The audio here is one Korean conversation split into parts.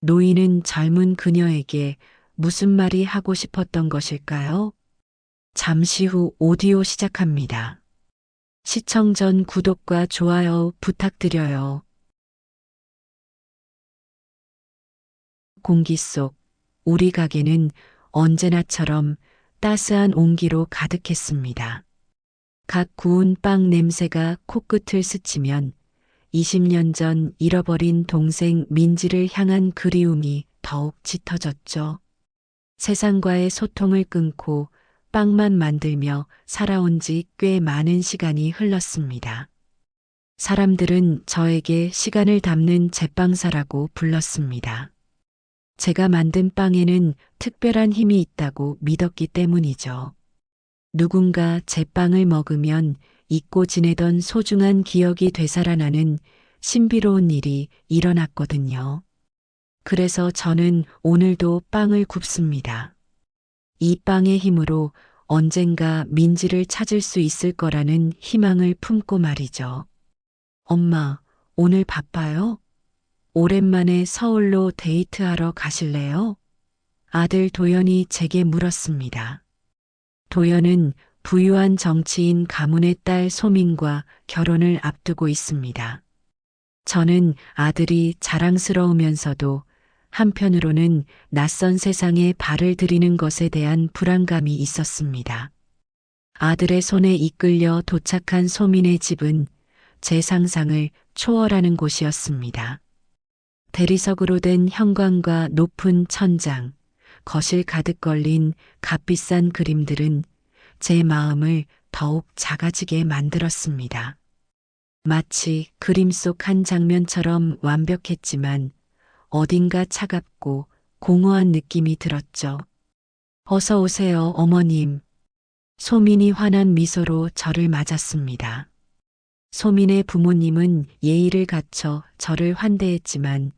노인은 젊은 그녀에게 무슨 말이 하고 싶었던 것일까요? 잠시 후 오디오 시작합니다. 시청 전 구독과 좋아요 부탁드려요. 공기 속 우리 가게는 언제나처럼 따스한 온기로 가득했습니다. 각 구운 빵 냄새가 코끝을 스치면 20년 전 잃어버린 동생 민지를 향한 그리움이 더욱 짙어졌죠. 세상과의 소통을 끊고 빵만 만들며 살아온 지 꽤 많은 시간이 흘렀습니다. 사람들은 저에게 시간을 담는 제빵사라고 불렀습니다. 제가 만든 빵에는 특별한 힘이 있다고 믿었기 때문이죠. 누군가 제 빵을 먹으면 잊고 지내던 소중한 기억이 되살아나는 신비로운 일이 일어났거든요. 그래서 저는 오늘도 빵을 굽습니다. 이 빵의 힘으로 언젠가 민지를 찾을 수 있을 거라는 희망을 품고 말이죠. 엄마, 오늘 바빠요? 오랜만에 서울로 데이트하러 가실래요? 아들 도연이 제게 물었습니다. 도연은 부유한 정치인 가문의 딸 소민과 결혼을 앞두고 있습니다. 저는 아들이 자랑스러우면서도 한편으로는 낯선 세상에 발을 들이는 것에 대한 불안감이 있었습니다. 아들의 손에 이끌려 도착한 소민의 집은 제 상상을 초월하는 곳이었습니다. 대리석으로 된 현관과 높은 천장, 거실 가득 걸린 값비싼 그림들은 제 마음을 더욱 작아지게 만들었습니다. 마치 그림 속 한 장면처럼 완벽했지만 어딘가 차갑고 공허한 느낌이 들었죠. 어서 오세요, 어머님. 소민이 환한 미소로 저를 맞았습니다. 소민의 부모님은 예의를 갖춰 저를 환대했지만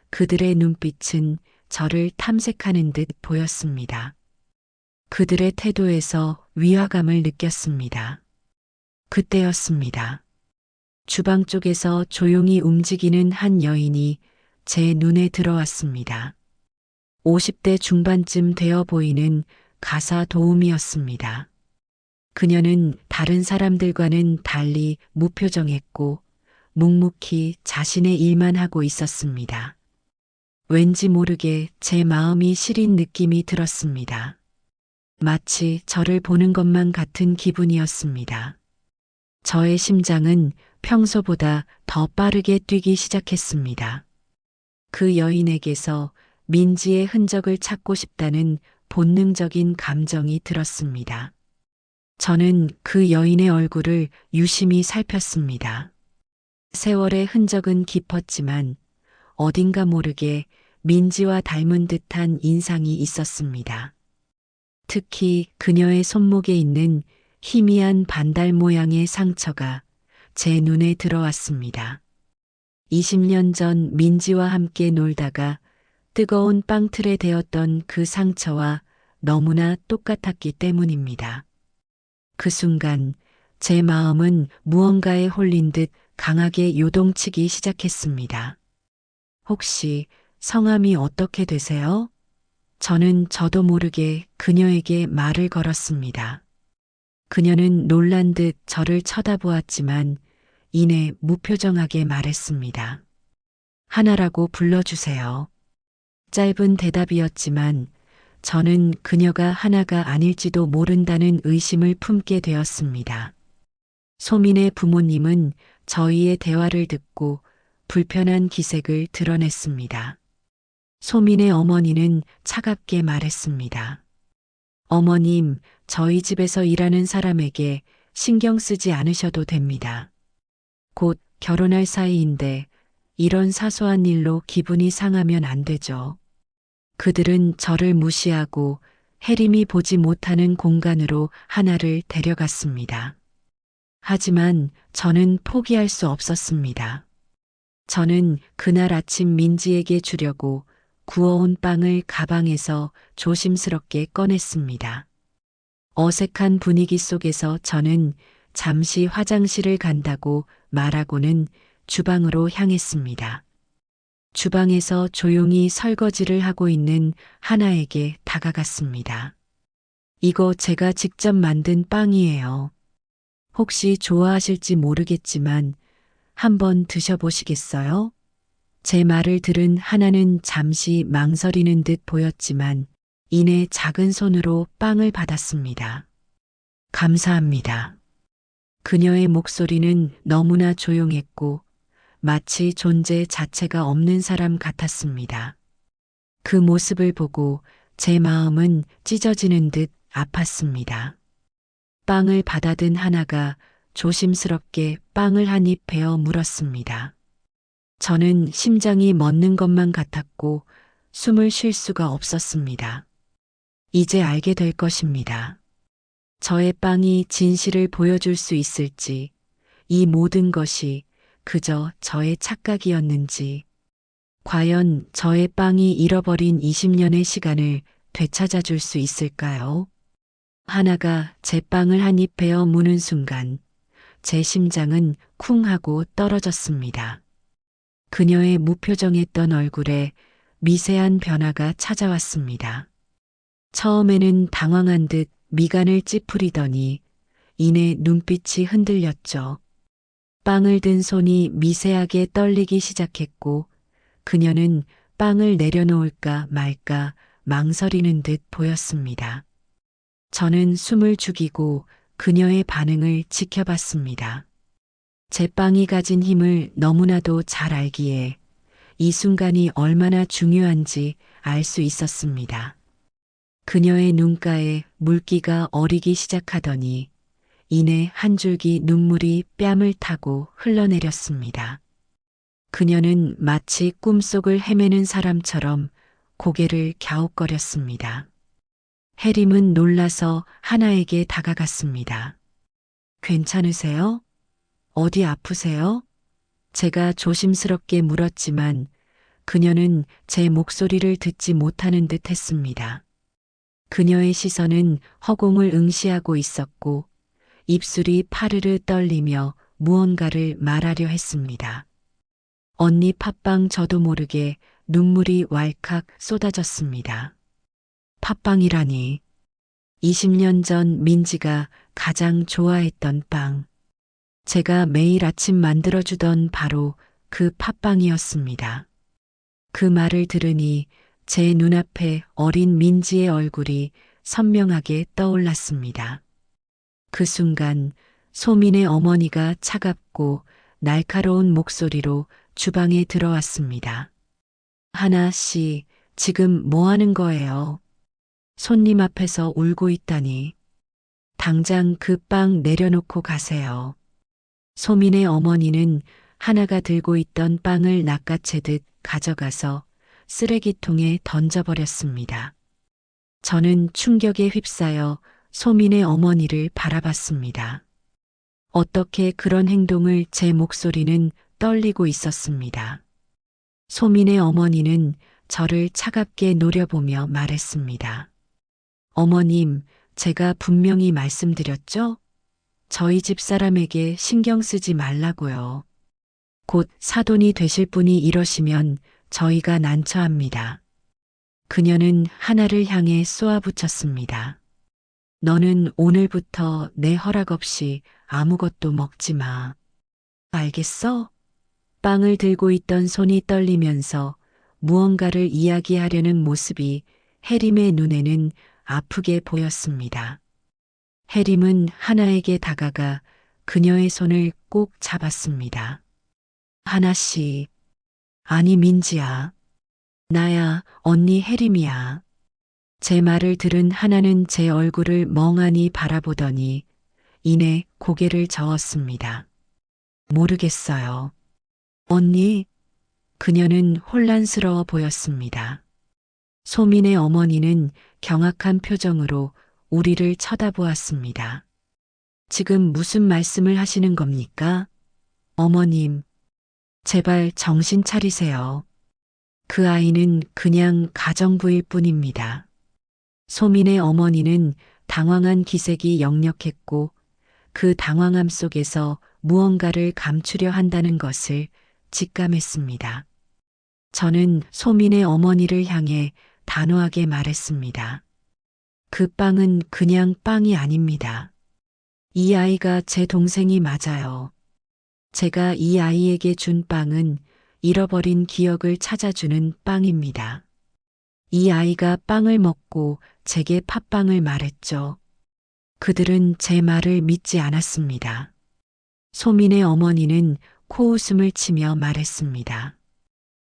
그들의 눈빛은 저를 탐색하는 듯 보였습니다. 그들의 태도에서 위화감을 느꼈습니다. 그때였습니다. 주방 쪽에서 조용히 움직이는 한 여인이 제 눈에 들어왔습니다. 50대 중반쯤 되어 보이는 가사 도우미였습니다. 그녀는 다른 사람들과는 달리 무표정했고 묵묵히 자신의 일만 하고 있었습니다. 왠지 모르게 제 마음이 시린 느낌이 들었습니다. 마치 저를 보는 것만 같은 기분이었습니다. 저의 심장은 평소보다 더 빠르게 뛰기 시작했습니다. 그 여인에게서 민지의 흔적을 찾고 싶다는 본능적인 감정이 들었습니다. 저는 그 여인의 얼굴을 유심히 살폈습니다. 세월의 흔적은 깊었지만 어딘가 모르게 민지와 닮은 듯한 인상이 있었습니다. 특히 그녀의 손목에 있는 희미한 반달 모양의 상처가 제 눈에 들어왔습니다. 20년 전 민지와 함께 놀다가 뜨거운 빵틀에 대었던 그 상처와 너무나 똑같았기 때문입니다. 그 순간 제 마음은 무언가에 홀린 듯 강하게 요동치기 시작했습니다. 혹시 성함이 어떻게 되세요? 저는 저도 모르게 그녀에게 말을 걸었습니다. 그녀는 놀란 듯 저를 쳐다보았지만 이내 무표정하게 말했습니다. 하나라고 불러주세요. 짧은 대답이었지만 저는 그녀가 하나가 아닐지도 모른다는 의심을 품게 되었습니다. 소민의 부모님은 저희의 대화를 듣고 불편한 기색을 드러냈습니다. 소민의 어머니는 차갑게 말했습니다. 어머님, 저희 집에서 일하는 사람에게 신경 쓰지 않으셔도 됩니다. 곧 결혼할 사이인데 이런 사소한 일로 기분이 상하면 안 되죠. 그들은 저를 무시하고 혜림이 보지 못하는 공간으로 하나를 데려갔습니다. 하지만 저는 포기할 수 없었습니다. 저는 그날 아침 민지에게 주려고 구워온 빵을 가방에서 조심스럽게 꺼냈습니다. 어색한 분위기 속에서 저는 잠시 화장실을 간다고 말하고는 주방으로 향했습니다. 주방에서 조용히 설거지를 하고 있는 하나에게 다가갔습니다. 이거 제가 직접 만든 빵이에요. 혹시 좋아하실지 모르겠지만 한번 드셔보시겠어요? 제 말을 들은 하나는 잠시 망설이는 듯 보였지만 이내 작은 손으로 빵을 받았습니다. 감사합니다. 그녀의 목소리는 너무나 조용했고 마치 존재 자체가 없는 사람 같았습니다. 그 모습을 보고 제 마음은 찢어지는 듯 아팠습니다. 빵을 받아든 하나가 조심스럽게 빵을 한 입 베어 물었습니다. 저는 심장이 멎는 것만 같았고 숨을 쉴 수가 없었습니다. 이제 알게 될 것입니다. 저의 빵이 진실을 보여줄 수 있을지, 이 모든 것이 그저 저의 착각이었는지, 과연 저의 빵이 잃어버린 20년의 시간을 되찾아 줄 수 있을까요? 하나가 제 빵을 한 입 베어 무는 순간 제 심장은 쿵 하고 떨어졌습니다. 그녀의 무표정했던 얼굴에 미세한 변화가 찾아왔습니다. 처음에는 당황한 듯 미간을 찌푸리더니 이내 눈빛이 흔들렸죠. 빵을 든 손이 미세하게 떨리기 시작했고 그녀는 빵을 내려놓을까 말까 망설이는 듯 보였습니다. 저는 숨을 죽이고 그녀의 반응을 지켜봤습니다. 제 빵이 가진 힘을 너무나도 잘 알기에 이 순간이 얼마나 중요한지 알 수 있었습니다. 그녀의 눈가에 물기가 어리기 시작하더니 이내 한 줄기 눈물이 뺨을 타고 흘러내렸습니다. 그녀는 마치 꿈속을 헤매는 사람처럼 고개를 갸웃거렸습니다. 해림은 놀라서 하나에게 다가갔습니다. 괜찮으세요? 어디 아프세요? 제가 조심스럽게 물었지만 그녀는 제 목소리를 듣지 못하는 듯 했습니다. 그녀의 시선은 허공을 응시하고 있었고 입술이 파르르 떨리며 무언가를 말하려 했습니다. 언니 팥빵 저도 모르게 눈물이 왈칵 쏟아졌습니다. 팥빵이라니. 20년 전 민지가 가장 좋아했던 빵. 제가 매일 아침 만들어주던 바로 그 팥빵이었습니다. 그 말을 들으니 제 눈앞에 어린 민지의 얼굴이 선명하게 떠올랐습니다. 그 순간 소민의 어머니가 차갑고 날카로운 목소리로 주방에 들어왔습니다. 하나 씨, 지금 뭐 하는 거예요? 손님 앞에서 울고 있다니. 당장 그 빵 내려놓고 가세요. 소민의 어머니는 하나가 들고 있던 빵을 낚아채듯 가져가서 쓰레기통에 던져버렸습니다. 저는 충격에 휩싸여 소민의 어머니를 바라봤습니다. 어떻게 그런 행동을 제 목소리는 떨리고 있었습니다. 소민의 어머니는 저를 차갑게 노려보며 말했습니다. 어머님, 제가 분명히 말씀드렸죠? 저희 집 사람에게 신경 쓰지 말라고요. 곧 사돈이 되실 분이 이러시면 저희가 난처합니다. 그녀는 하나를 향해 쏘아붙였습니다. 너는 오늘부터 내 허락 없이 아무것도 먹지 마. 알겠어? 빵을 들고 있던 손이 떨리면서 무언가를 이야기하려는 모습이 해림의 눈에는 아프게 보였습니다. 해림은 하나에게 다가가 그녀의 손을 꼭 잡았습니다. 하나 씨, 아니 민지야. 나야, 언니 해림이야. 제 말을 들은 하나는 제 얼굴을 멍하니 바라보더니 이내 고개를 저었습니다. 모르겠어요. 언니, 그녀는 혼란스러워 보였습니다. 소민의 어머니는 경악한 표정으로 우리를 쳐다보았습니다. 지금 무슨 말씀을 하시는 겁니까? 어머님, 제발 정신 차리세요. 그 아이는 그냥 가정부일 뿐입니다. 소민의 어머니는 당황한 기색이 역력했고 그 당황함 속에서 무언가를 감추려 한다는 것을 직감했습니다. 저는 소민의 어머니를 향해 단호하게 말했습니다. 그 빵은 그냥 빵이 아닙니다. 이 아이가 제 동생이 맞아요. 제가 이 아이에게 준 빵은 잃어버린 기억을 찾아주는 빵입니다. 이 아이가 빵을 먹고 제게 팥빵을 말했죠. 그들은 제 말을 믿지 않았습니다. 소민의 어머니는 코웃음을 치며 말했습니다.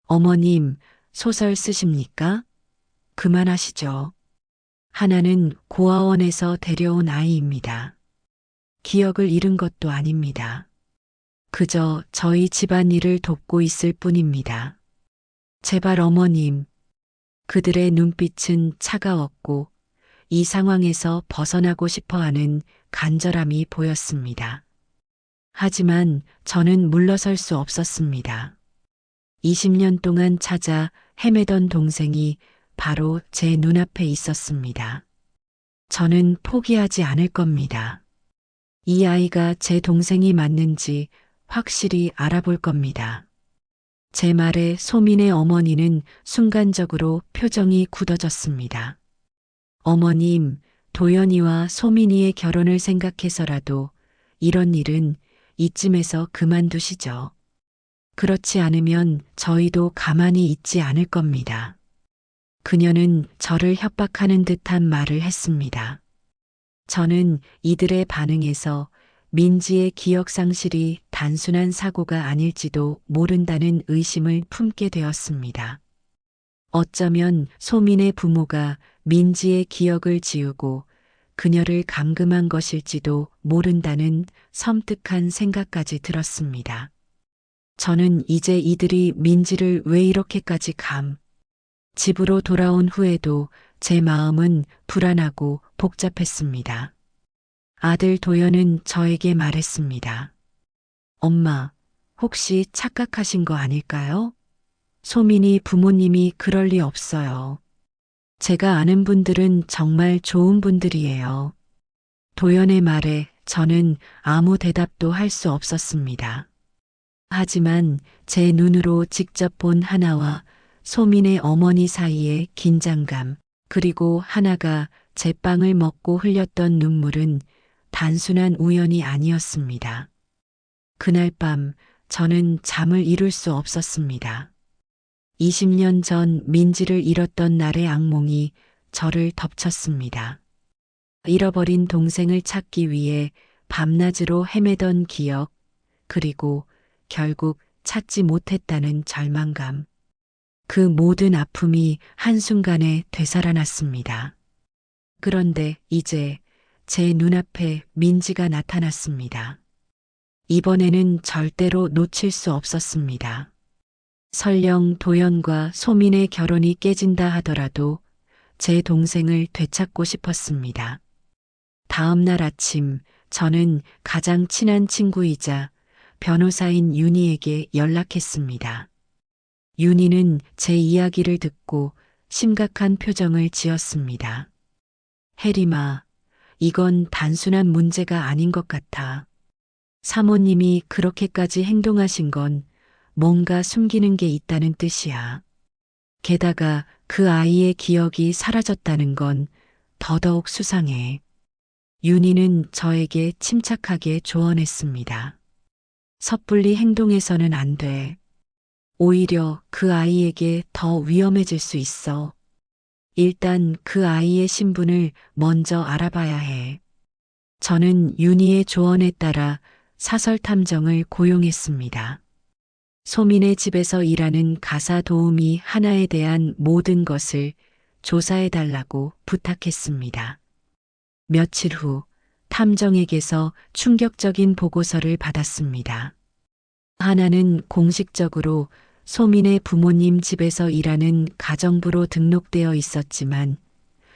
어머님, 소설 쓰십니까? 그만하시죠. 하나는 고아원에서 데려온 아이입니다. 기억을 잃은 것도 아닙니다. 그저 저희 집안일을 돕고 있을 뿐입니다. 제발 어머님. 그들의 눈빛은 차가웠고 이 상황에서 벗어나고 싶어 하는 간절함이 보였습니다. 하지만 저는 물러설 수 없었습니다. 20년 동안 찾아 헤매던 동생이 바로 제 눈앞에 있었습니다. 저는 포기하지 않을 겁니다. 이 아이가 제 동생이 맞는지 확실히 알아볼 겁니다. 제 말에 소민의 어머니는 순간적으로 표정이 굳어졌습니다. 어머님, 도연이와 소민이의 결혼을 생각해서라도 이런 일은 이쯤에서 그만두시죠. 그렇지 않으면 저희도 가만히 있지 않을 겁니다. 그녀는 저를 협박하는 듯한 말을 했습니다. 저는 이들의 반응에서 민지의 기억 상실이 단순한 사고가 아닐지도 모른다는 의심을 품게 되었습니다. 어쩌면 소민의 부모가 민지의 기억을 지우고 그녀를 감금한 것일지도 모른다는 섬뜩한 생각까지 들었습니다. 저는 이제 이들이 민지를 왜 이렇게까지 집으로 돌아온 후에도 제 마음은 불안하고 복잡했습니다. 아들 도연은 저에게 말했습니다. 엄마, 혹시 착각하신 거 아닐까요? 소민이 부모님이 그럴 리 없어요. 제가 아는 분들은 정말 좋은 분들이에요. 도연의 말에 저는 아무 대답도 할 수 없었습니다. 하지만 제 눈으로 직접 본 하나와 소민의 어머니 사이의 긴장감, 그리고 하나가 제 빵을 먹고 흘렸던 눈물은 단순한 우연이 아니었습니다. 그날 밤 저는 잠을 이룰 수 없었습니다. 20년 전 민지를 잃었던 날의 악몽이 저를 덮쳤습니다. 잃어버린 동생을 찾기 위해 밤낮으로 헤매던 기억, 그리고 결국 찾지 못했다는 절망감. 그 모든 아픔이 한순간에 되살아났습니다. 그런데 이제 제 눈앞에 민지가 나타났습니다. 이번에는 절대로 놓칠 수 없었습니다. 설령 도연과 소민의 결혼이 깨진다 하더라도 제 동생을 되찾고 싶었습니다. 다음 날 아침 저는 가장 친한 친구이자 변호사인 윤희에게 연락했습니다. 윤희는 제 이야기를 듣고 심각한 표정을 지었습니다. 혜림아, 이건 단순한 문제가 아닌 것 같아. 사모님이 그렇게까지 행동하신 건 뭔가 숨기는 게 있다는 뜻이야. 게다가 그 아이의 기억이 사라졌다는 건 더더욱 수상해. 윤희는 저에게 침착하게 조언했습니다. 섣불리 행동해서는 안 돼. 오히려 그 아이에게 더 위험해질 수 있어. 일단 그 아이의 신분을 먼저 알아봐야 해. 저는 윤희의 조언에 따라 사설 탐정을 고용했습니다. 소민의 집에서 일하는 가사 도우미 하나에 대한 모든 것을 조사해달라고 부탁했습니다. 며칠 후 탐정에게서 충격적인 보고서를 받았습니다. 하나는 공식적으로 소민의 부모님 집에서 일하는 가정부로 등록되어 있었지만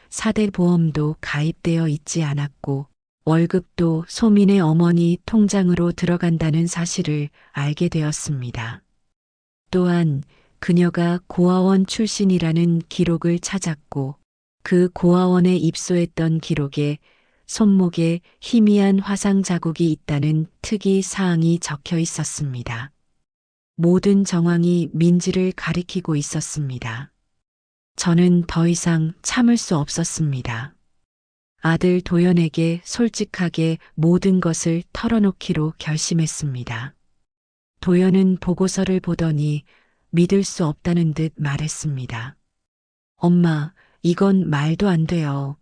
사대 보험도 가입되어 있지 않았고 월급도 소민의 어머니 통장으로 들어간다는 사실을 알게 되었습니다. 또한 그녀가 고아원 출신이라는 기록을 찾았고 그 고아원에 입소했던 기록에 손목에 희미한 화상 자국이 있다는 특이 사항이 적혀 있었습니다. 모든 정황이 민지를 가리키고 있었습니다. 저는 더 이상 참을 수 없었습니다. 아들 도연에게 솔직하게 모든 것을 털어놓기로 결심했습니다. 도연은 보고서를 보더니 믿을 수 없다는 듯 말했습니다. 엄마, 이건 말도 안 돼요.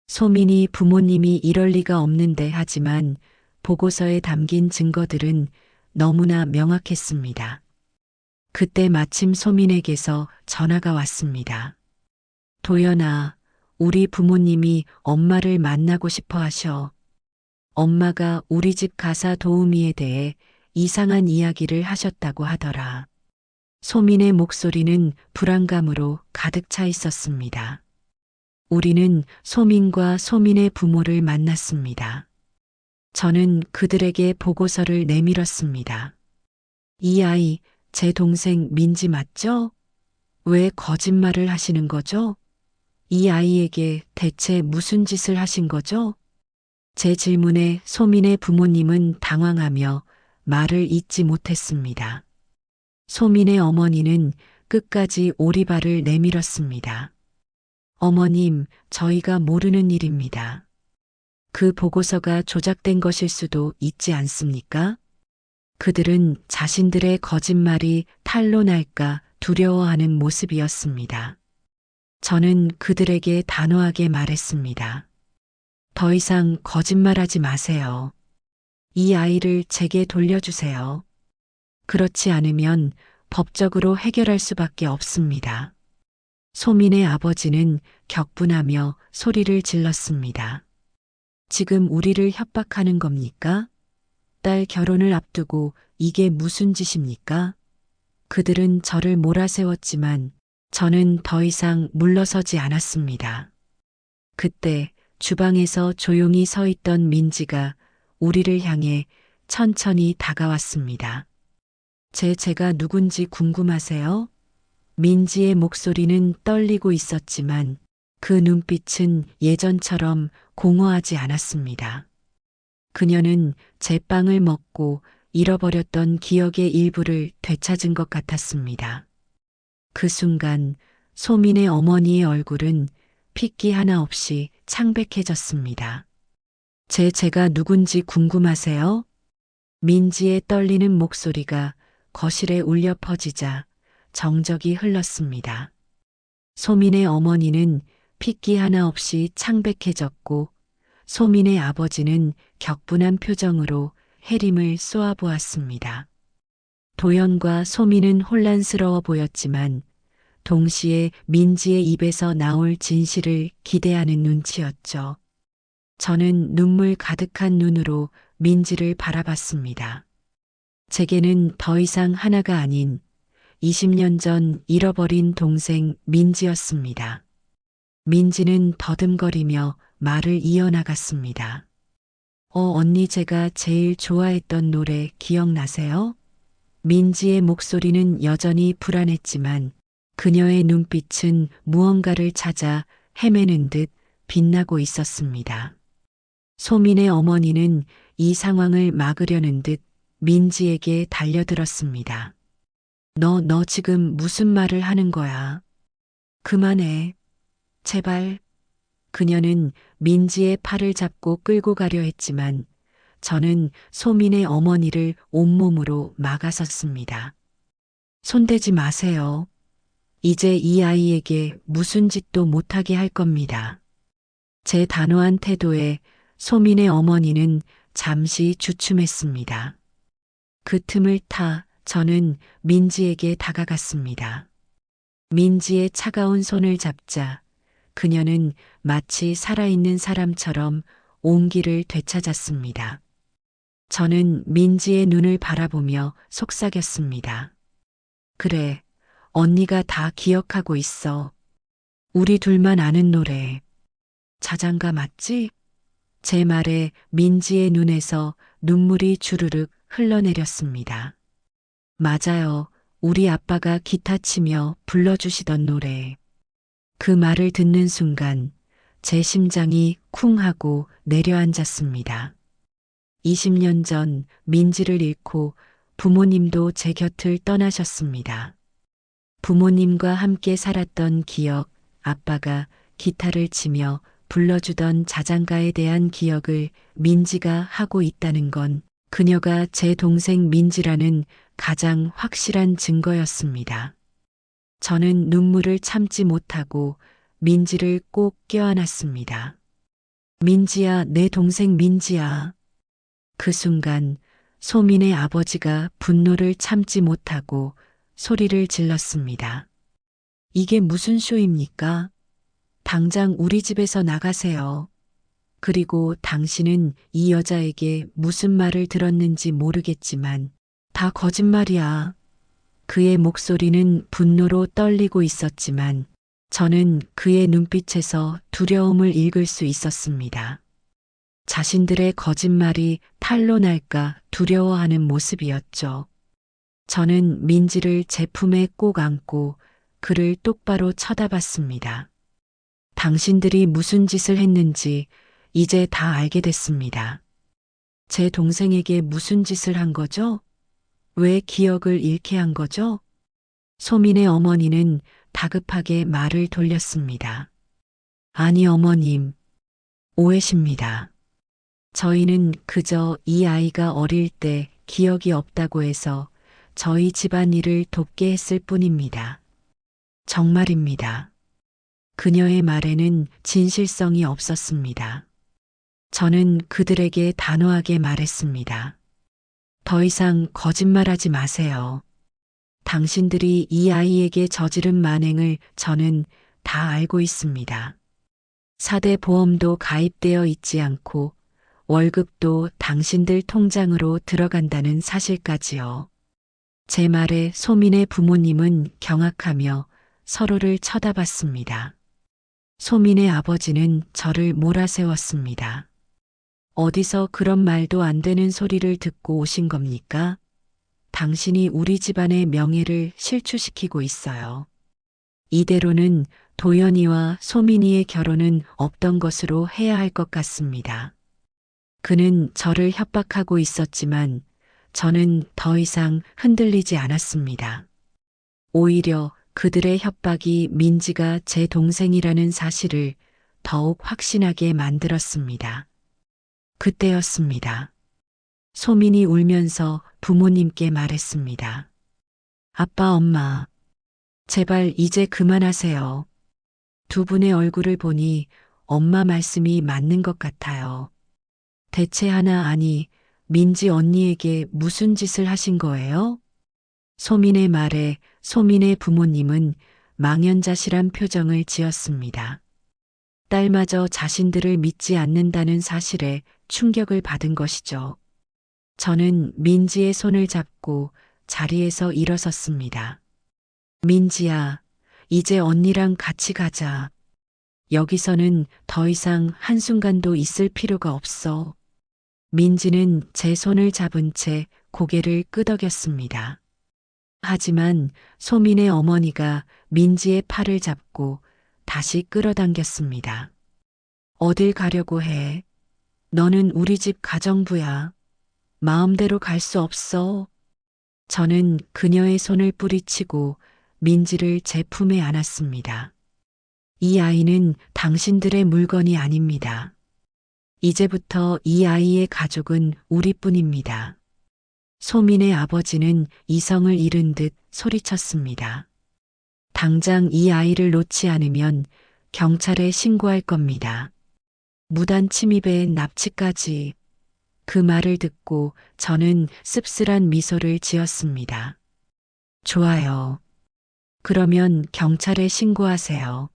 소민이 부모님이 이럴 리가 없는데 하지만 보고서에 담긴 증거들은 너무나 명확했습니다. 그때 마침 소민에게서 전화가 왔습니다. 도연아, 우리 부모님이 엄마를 만나고 싶어 하셔. 엄마가 우리 집 가사 도우미에 대해 이상한 이야기를 하셨다고 하더라. 소민의 목소리는 불안감으로 가득 차 있었습니다. 우리는 소민과 소민의 부모를 만났습니다. 저는 그들에게 보고서를 내밀었습니다. 이 아이, 제 동생 민지 맞죠? 왜 거짓말을 하시는 거죠? 이 아이에게 대체 무슨 짓을 하신 거죠? 제 질문에 소민의 부모님은 당황하며 말을 잇지 못했습니다. 소민의 어머니는 끝까지 오리발을 내밀었습니다. 어머님, 저희가 모르는 일입니다. 그 보고서가 조작된 것일 수도 있지 않습니까? 그들은 자신들의 거짓말이 탄로 날까 두려워하는 모습이었습니다. 저는 그들에게 단호하게 말했습니다. 더 이상 거짓말하지 마세요. 이 아이를 제게 돌려주세요. 그렇지 않으면 법적으로 해결할 수밖에 없습니다. 소민의 아버지는 격분하며 소리를 질렀습니다. 지금 우리를 협박하는 겁니까? 딸 결혼을 앞두고 이게 무슨 짓입니까? 그들은 저를 몰아세웠지만 저는 더 이상 물러서지 않았습니다. 그때 주방에서 조용히 서 있던 민지가 우리를 향해 천천히 다가왔습니다. 제가 누군지 궁금하세요? 민지의 목소리는 떨리고 있었지만 그 눈빛은 예전처럼 공허하지 않았습니다. 그녀는 제 빵을 먹고 잃어버렸던 기억의 일부를 되찾은 것 같았습니다. 그 순간 소민의 어머니의 얼굴은 핏기 하나 없이 창백해졌습니다. 제가 누군지 궁금하세요? 민지의 떨리는 목소리가 거실에 울려 퍼지자 정적이 흘렀습니다. 소민의 어머니는 핏기 하나 없이 창백해졌고 소민의 아버지는 격분한 표정으로 해림을 쏘아보았습니다. 도연과 소민은 혼란스러워 보였지만 동시에 민지의 입에서 나올 진실을 기대하는 눈치였죠. 저는 눈물 가득한 눈으로 민지를 바라봤습니다. 제게는 더 이상 하나가 아닌 20년 전 잃어버린 동생 민지였습니다. 민지는 더듬거리며 말을 이어나갔습니다. 언니 제가 제일 좋아했던 노래 기억나세요? 민지의 목소리는 여전히 불안했지만 그녀의 눈빛은 무언가를 찾아 헤매는 듯 빛나고 있었습니다. 소민의 어머니는 이 상황을 막으려는 듯 민지에게 달려들었습니다. 너 지금 무슨 말을 하는 거야? 그만해. 제발. 그녀는 민지의 팔을 잡고 끌고 가려 했지만 저는 소민의 어머니를 온몸으로 막아섰습니다. 손대지 마세요. 이제 이 아이에게 무슨 짓도 못하게 할 겁니다. 제 단호한 태도에 소민의 어머니는 잠시 주춤했습니다. 그 틈을 타 저는 민지에게 다가갔습니다. 민지의 차가운 손을 잡자 그녀는 마치 살아있는 사람처럼 온기를 되찾았습니다. 저는 민지의 눈을 바라보며 속삭였습니다. 그래, 언니가 다 기억하고 있어. 우리 둘만 아는 노래. 자장가 맞지? 제 말에 민지의 눈에서 눈물이 주르륵 흘러내렸습니다. 맞아요. 우리 아빠가 기타 치며 불러주시던 노래. 그 말을 듣는 순간 제 심장이 쿵 하고 내려앉았습니다. 20년 전 민지를 잃고 부모님도 제 곁을 떠나셨습니다. 부모님과 함께 살았던 기억, 아빠가 기타를 치며 불러주던 자장가에 대한 기억을 민지가 하고 있다는 건 그녀가 제 동생 민지라는 가장 확실한 증거였습니다. 저는 눈물을 참지 못하고 민지를 꼭 껴안았습니다. 민지야, 내 동생 민지야. 그 순간 소민의 아버지가 분노를 참지 못하고 소리를 질렀습니다. 이게 무슨 쇼입니까? 당장 우리 집에서 나가세요. 그리고 당신은 이 여자에게 무슨 말을 들었는지 모르겠지만 다 거짓말이야. 그의 목소리는 분노로 떨리고 있었지만 저는 그의 눈빛에서 두려움을 읽을 수 있었습니다. 자신들의 거짓말이 탄로날까 두려워하는 모습이었죠. 저는 민지를 제 품에 꼭 안고 그를 똑바로 쳐다봤습니다. 당신들이 무슨 짓을 했는지 이제 다 알게 됐습니다. 제 동생에게 무슨 짓을 한 거죠? 왜 기억을 잃게 한 거죠? 소민의 어머니는 다급하게 말을 돌렸습니다. 아니 어머님, 오해십니다. 저희는 그저 이 아이가 어릴 때 기억이 없다고 해서 저희 집안일을 돕게 했을 뿐입니다. 정말입니다. 그녀의 말에는 진실성이 없었습니다. 저는 그들에게 단호하게 말했습니다. 더 이상 거짓말하지 마세요. 당신들이 이 아이에게 저지른 만행을 저는 다 알고 있습니다. 4대 보험도 가입되어 있지 않고 월급도 당신들 통장으로 들어간다는 사실까지요. 제 말에 소민의 부모님은 경악하며 서로를 쳐다봤습니다. 소민의 아버지는 저를 몰아세웠습니다. 어디서 그런 말도 안 되는 소리를 듣고 오신 겁니까? 당신이 우리 집안의 명예를 실추시키고 있어요. 이대로는 도연이와 소민이의 결혼은 없던 것으로 해야 할 것 같습니다. 그는 저를 협박하고 있었지만 저는 더 이상 흔들리지 않았습니다. 오히려 그들의 협박이 민지가 제 동생이라는 사실을 더욱 확신하게 만들었습니다. 그때였습니다. 소민이 울면서 부모님께 말했습니다. 아빠, 엄마, 제발 이제 그만하세요. 두 분의 얼굴을 보니 엄마 말씀이 맞는 것 같아요. 대체 하나 아니, 민지 언니에게 무슨 짓을 하신 거예요? 소민의 말에 소민의 부모님은 망연자실한 표정을 지었습니다. 딸마저 자신들을 믿지 않는다는 사실에 충격을 받은 것이죠. 저는 민지의 손을 잡고 자리에서 일어섰습니다. 민지야, 이제 언니랑 같이 가자. 여기서는 더 이상 한순간도 있을 필요가 없어. 민지는 제 손을 잡은 채 고개를 끄덕였습니다. 하지만 소민의 어머니가 민지의 팔을 잡고 다시 끌어당겼습니다. 어딜 가려고 해? 너는 우리 집 가정부야. 마음대로 갈 수 없어. 저는 그녀의 손을 뿌리치고 민지를 제 품에 안았습니다. 이 아이는 당신들의 물건이 아닙니다. 이제부터 이 아이의 가족은 우리뿐입니다. 소민의 아버지는 이성을 잃은 듯 소리쳤습니다. 당장 이 아이를 놓지 않으면 경찰에 신고할 겁니다. 무단 침입에 납치까지. 그 말을 듣고 저는 씁쓸한 미소를 지었습니다. 좋아요. 그러면 경찰에 신고하세요.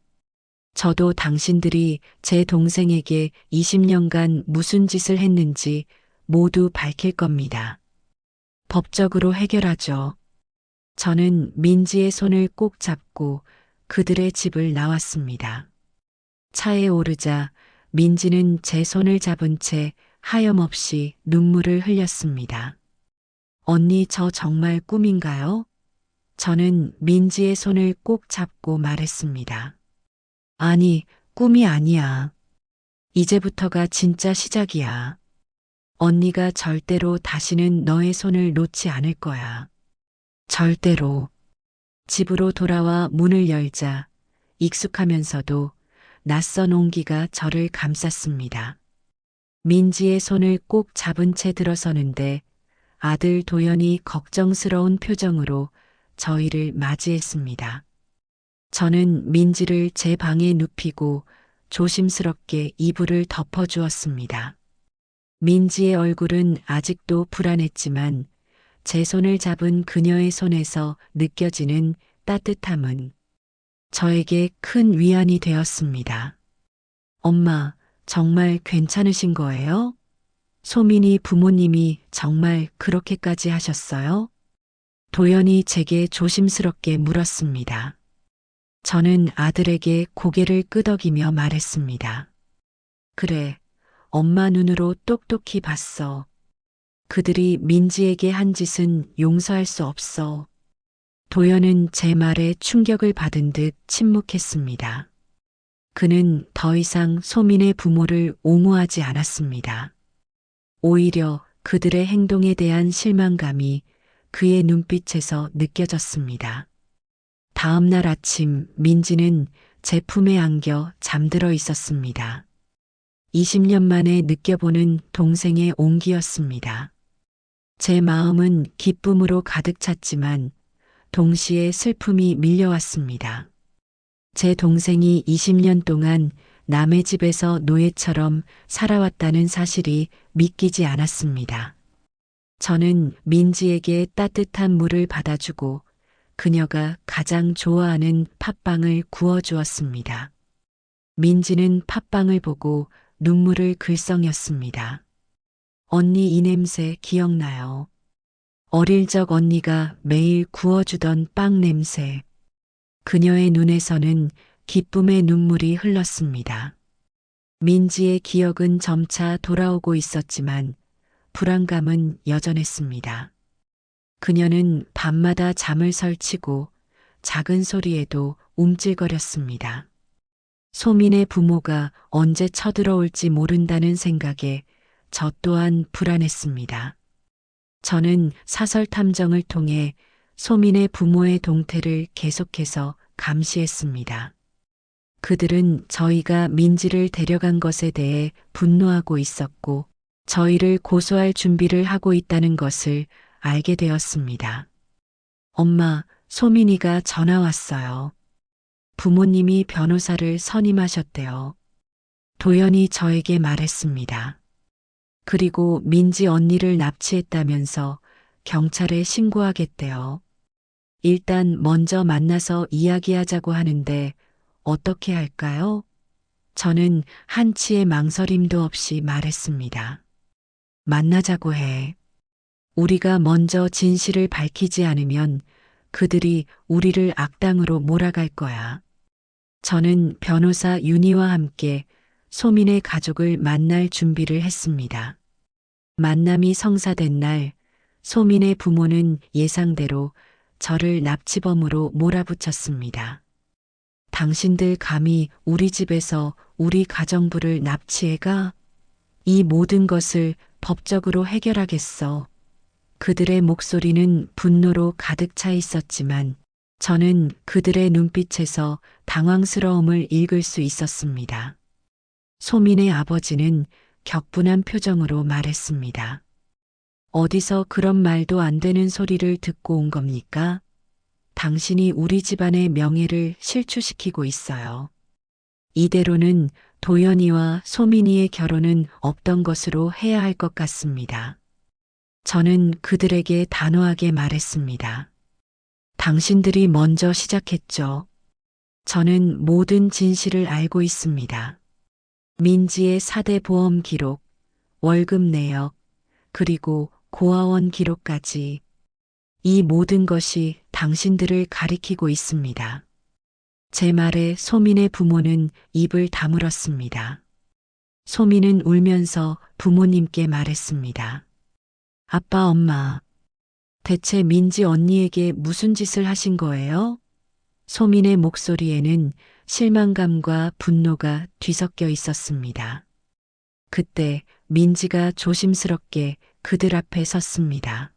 저도 당신들이 제 동생에게 20년간 무슨 짓을 했는지 모두 밝힐 겁니다. 법적으로 해결하죠. 저는 민지의 손을 꼭 잡고 그들의 집을 나왔습니다. 차에 오르자 민지는 제 손을 잡은 채 하염없이 눈물을 흘렸습니다. 언니, 저 정말 꿈인가요? 저는 민지의 손을 꼭 잡고 말했습니다. 아니, 꿈이 아니야. 이제부터가 진짜 시작이야. 언니가 절대로 다시는 너의 손을 놓지 않을 거야. 절대로. 집으로 돌아와 문을 열자 익숙하면서도 낯선 온기가 저를 감쌌습니다. 민지의 손을 꼭 잡은 채 들어서는데 아들 도연이 걱정스러운 표정으로 저희를 맞이했습니다. 저는 민지를 제 방에 눕히고 조심스럽게 이불을 덮어주었습니다. 민지의 얼굴은 아직도 불안했지만 제 손을 잡은 그녀의 손에서 느껴지는 따뜻함은 저에게 큰 위안이 되었습니다. 엄마, 정말 괜찮으신 거예요? 소민이 부모님이 정말 그렇게까지 하셨어요? 도연이 제게 조심스럽게 물었습니다. 저는 아들에게 고개를 끄덕이며 말했습니다. 그래, 엄마 눈으로 똑똑히 봤어. 그들이 민지에게 한 짓은 용서할 수 없어. 도연은 제 말에 충격을 받은 듯 침묵했습니다. 그는 더 이상 소민의 부모를 옹호하지 않았습니다. 오히려 그들의 행동에 대한 실망감이 그의 눈빛에서 느껴졌습니다. 다음 날 아침 민지는 제 품에 안겨 잠들어 있었습니다. 20년 만에 느껴보는 동생의 온기였습니다. 제 마음은 기쁨으로 가득 찼지만 동시에 슬픔이 밀려왔습니다. 제 동생이 20년 동안 남의 집에서 노예처럼 살아왔다는 사실이 믿기지 않았습니다. 저는 민지에게 따뜻한 물을 받아주고 그녀가 가장 좋아하는 팥빵을 구워주었습니다. 민지는 팥빵을 보고 눈물을 글썽였습니다. 언니 이 냄새 기억나요? 어릴 적 언니가 매일 구워주던 빵 냄새. 그녀의 눈에서는 기쁨의 눈물이 흘렀습니다. 민지의 기억은 점차 돌아오고 있었지만 불안감은 여전했습니다. 그녀는 밤마다 잠을 설치고 작은 소리에도 움찔거렸습니다. 소민의 부모가 언제 쳐들어올지 모른다는 생각에 저 또한 불안했습니다. 저는 사설 탐정을 통해 소민의 부모의 동태를 계속해서 감시했습니다. 그들은 저희가 민지를 데려간 것에 대해 분노하고 있었고 저희를 고소할 준비를 하고 있다는 것을 알게 되었습니다. 엄마, 소민이가 전화 왔어요. 부모님이 변호사를 선임하셨대요. 도연이 저에게 말했습니다. 그리고 민지 언니를 납치했다면서 경찰에 신고하겠대요. 일단 먼저 만나서 이야기하자고 하는데 어떻게 할까요? 저는 한치의 망설임도 없이 말했습니다. 만나자고 해. 우리가 먼저 진실을 밝히지 않으면 그들이 우리를 악당으로 몰아갈 거야. 저는 변호사 윤희와 함께 소민의 가족을 만날 준비를 했습니다. 만남이 성사된 날 소민의 부모는 예상대로 저를 납치범으로 몰아붙였습니다. 당신들 감히 우리 집에서 우리 가정부를 납치해가? 이 모든 것을 법적으로 해결하겠어. 그들의 목소리는 분노로 가득 차 있었지만 저는 그들의 눈빛에서 당황스러움을 읽을 수 있었습니다. 소민의 아버지는 격분한 표정으로 말했습니다. 어디서 그런 말도 안 되는 소리를 듣고 온 겁니까? 당신이 우리 집안의 명예를 실추시키고 있어요. 이대로는 도연이와 소민이의 결혼은 없던 것으로 해야 할 것 같습니다. 저는 그들에게 단호하게 말했습니다. 당신들이 먼저 시작했죠. 저는 모든 진실을 알고 있습니다. 민지의 4대 보험 기록, 월급 내역, 그리고 고아원 기록까지 이 모든 것이 당신들을 가리키고 있습니다. 제 말에 소민의 부모는 입을 다물었습니다. 소민은 울면서 부모님께 말했습니다. 아빠, 엄마, 대체 민지 언니에게 무슨 짓을 하신 거예요? 소민의 목소리에는 실망감과 분노가 뒤섞여 있었습니다. 그때 민지가 조심스럽게 그들 앞에 섰습니다.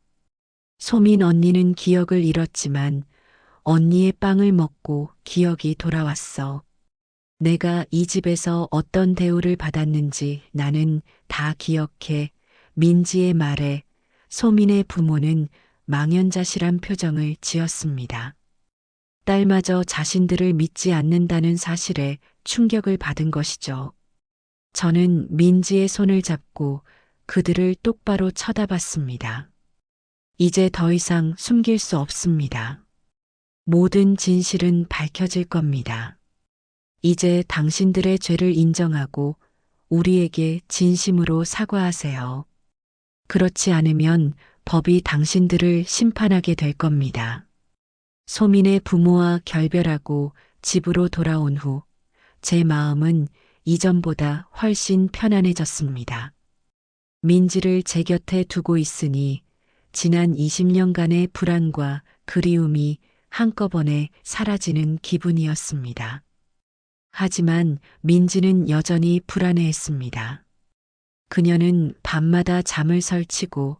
소민 언니는 기억을 잃었지만 언니의 빵을 먹고 기억이 돌아왔어. 내가 이 집에서 어떤 대우를 받았는지 나는 다 기억해. 민지의 말에 소민의 부모는 망연자실한 표정을 지었습니다. 딸마저 자신들을 믿지 않는다는 사실에 충격을 받은 것이죠. 저는 민지의 손을 잡고 그들을 똑바로 쳐다봤습니다. 이제 더 이상 숨길 수 없습니다. 모든 진실은 밝혀질 겁니다. 이제 당신들의 죄를 인정하고 우리에게 진심으로 사과하세요. 그렇지 않으면 법이 당신들을 심판하게 될 겁니다. 소민의 부모와 결별하고 집으로 돌아온 후 제 마음은 이전보다 훨씬 편안해졌습니다. 민지를 제 곁에 두고 있으니 지난 20년간의 불안과 그리움이 한꺼번에 사라지는 기분이었습니다. 하지만 민지는 여전히 불안해했습니다. 그녀는 밤마다 잠을 설치고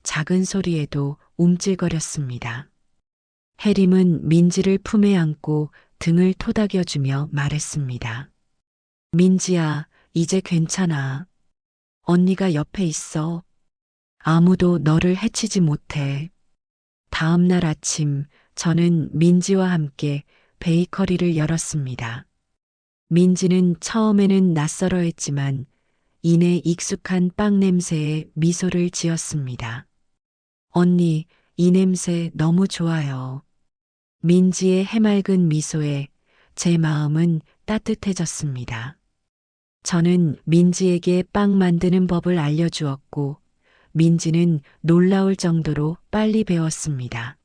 작은 소리에도 움찔거렸습니다. 해림은 민지를 품에 안고 등을 토닥여주며 말했습니다. 민지야, 이제 괜찮아. 언니가 옆에 있어. 아무도 너를 해치지 못해. 다음 날 아침 저는 민지와 함께 베이커리를 열었습니다. 민지는 처음에는 낯설어했지만 이내 익숙한 빵 냄새에 미소를 지었습니다. 언니, 이 냄새 너무 좋아요. 민지의 해맑은 미소에 제 마음은 따뜻해졌습니다. 저는 민지에게 빵 만드는 법을 알려주었고 민지는 놀라울 정도로 빨리 배웠습니다.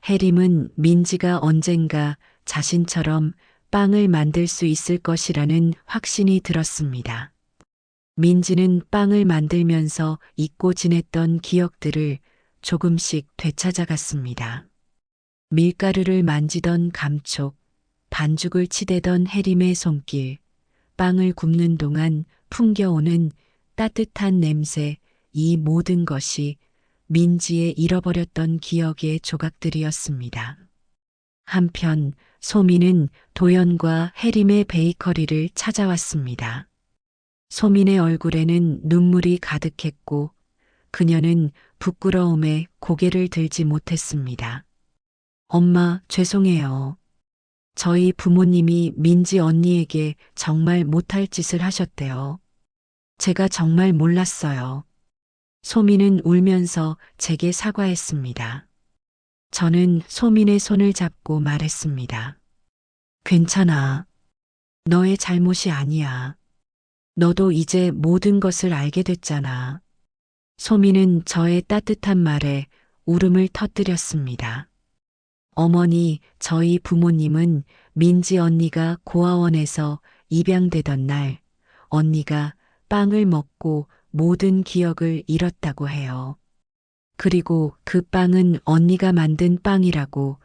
해림은 민지가 언젠가 자신처럼 빵을 만들 수 있을 것이라는 확신이 들었습니다. 민지는 빵을 만들면서 잊고 지냈던 기억들을 조금씩 되찾아갔습니다. 밀가루를 만지던 감촉, 반죽을 치대던 해림의 손길, 빵을 굽는 동안 풍겨오는 따뜻한 냄새, 이 모든 것이 민지의 잃어버렸던 기억의 조각들이었습니다. 한편 소민은 도연과 해림의 베이커리를 찾아왔습니다. 소민의 얼굴에는 눈물이 가득했고 그녀는 부끄러움에 고개를 들지 못했습니다. 엄마, 죄송해요. 저희 부모님이 민지 언니에게 정말 못할 짓을 하셨대요. 제가 정말 몰랐어요. 소민은 울면서 제게 사과했습니다. 저는 소민의 손을 잡고 말했습니다. 괜찮아. 너의 잘못이 아니야. 너도 이제 모든 것을 알게 됐잖아. 소민은 저의 따뜻한 말에 울음을 터뜨렸습니다. 어머니, 저희 부모님은 민지 언니가 고아원에서 입양되던 날 언니가 빵을 먹고 모든 기억을 잃었다고 해요. 그리고 그 빵은 언니가 만든 빵이라고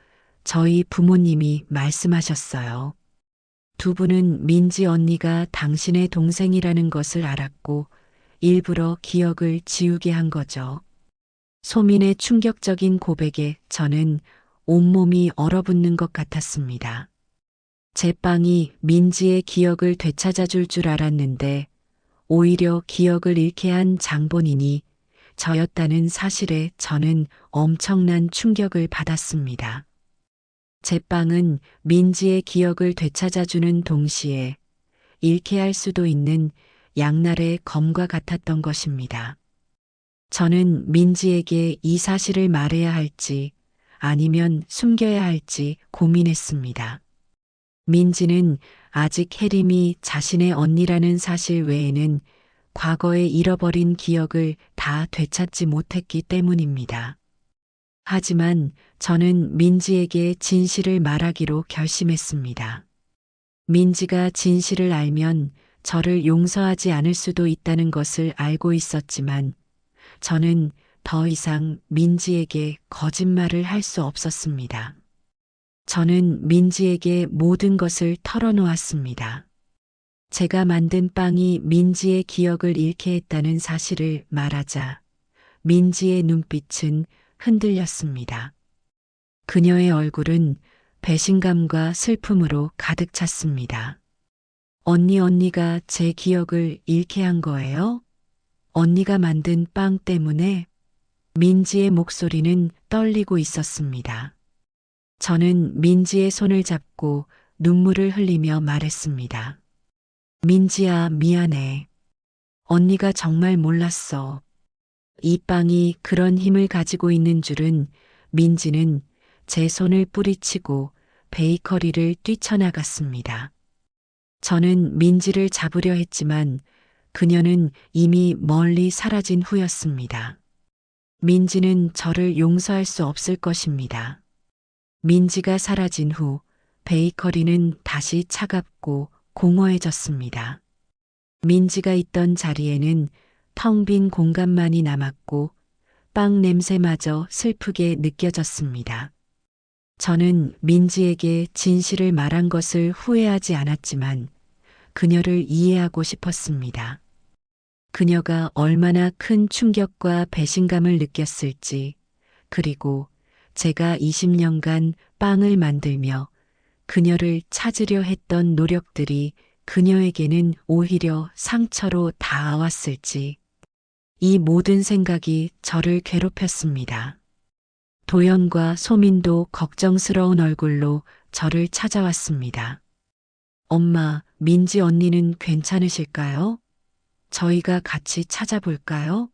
저희 부모님이 말씀하셨어요. 두 분은 민지 언니가 당신의 동생이라는 것을 알았고 일부러 기억을 지우게 한 거죠. 소민의 충격적인 고백에 저는 온몸이 얼어붙는 것 같았습니다. 제 빵이 민지의 기억을 되찾아줄 줄 알았는데 오히려 기억을 잃게 한 장본인이 저였다는 사실에 저는 엄청난 충격을 받았습니다. 제 빵은 민지의 기억을 되찾아주는 동시에 잃게 할 수도 있는 양날의 검과 같았던 것입니다. 저는 민지에게 이 사실을 말해야 할지 아니면 숨겨야 할지 고민했습니다. 민지는 아직 해림이 자신의 언니라는 사실 외에는 과거에 잃어버린 기억을 다 되찾지 못했기 때문입니다. 하지만 저는 민지에게 진실을 말하기로 결심했습니다. 민지가 진실을 알면 저를 용서하지 않을 수도 있다는 것을 알고 있었지만 저는 더 이상 민지에게 거짓말을 할 수 없었습니다. 저는 민지에게 모든 것을 털어놓았습니다. 제가 만든 빵이 민지의 기억을 잃게 했다는 사실을 말하자 민지의 눈빛은 흔들렸습니다. 그녀의 얼굴은 배신감과 슬픔으로 가득 찼습니다. 언니가 제 기억을 잃게 한 거예요? 언니가 만든 빵 때문에? 민지의 목소리는 떨리고 있었습니다. 저는 민지의 손을 잡고 눈물을 흘리며 말했습니다. 민지야, 미안해. 언니가 정말 몰랐어. 이 빵이 그런 힘을 가지고 있는 줄은. 민지는 제 손을 뿌리치고 베이커리를 뛰쳐나갔습니다. 저는 민지를 잡으려 했지만 그녀는 이미 멀리 사라진 후였습니다. 민지는 저를 용서할 수 없을 것입니다. 민지가 사라진 후 베이커리는 다시 차갑고 공허해졌습니다. 민지가 있던 자리에는 텅 빈 공간만이 남았고 빵 냄새마저 슬프게 느껴졌습니다. 저는 민지에게 진실을 말한 것을 후회하지 않았지만 그녀를 이해하고 싶었습니다. 그녀가 얼마나 큰 충격과 배신감을 느꼈을지, 그리고 제가 20년간 빵을 만들며 그녀를 찾으려 했던 노력들이 그녀에게는 오히려 상처로 다가왔을지, 이 모든 생각이 저를 괴롭혔습니다. 도연과 소민도 걱정스러운 얼굴로 저를 찾아왔습니다. 엄마, 민지 언니는 괜찮으실까요? 저희가 같이 찾아볼까요?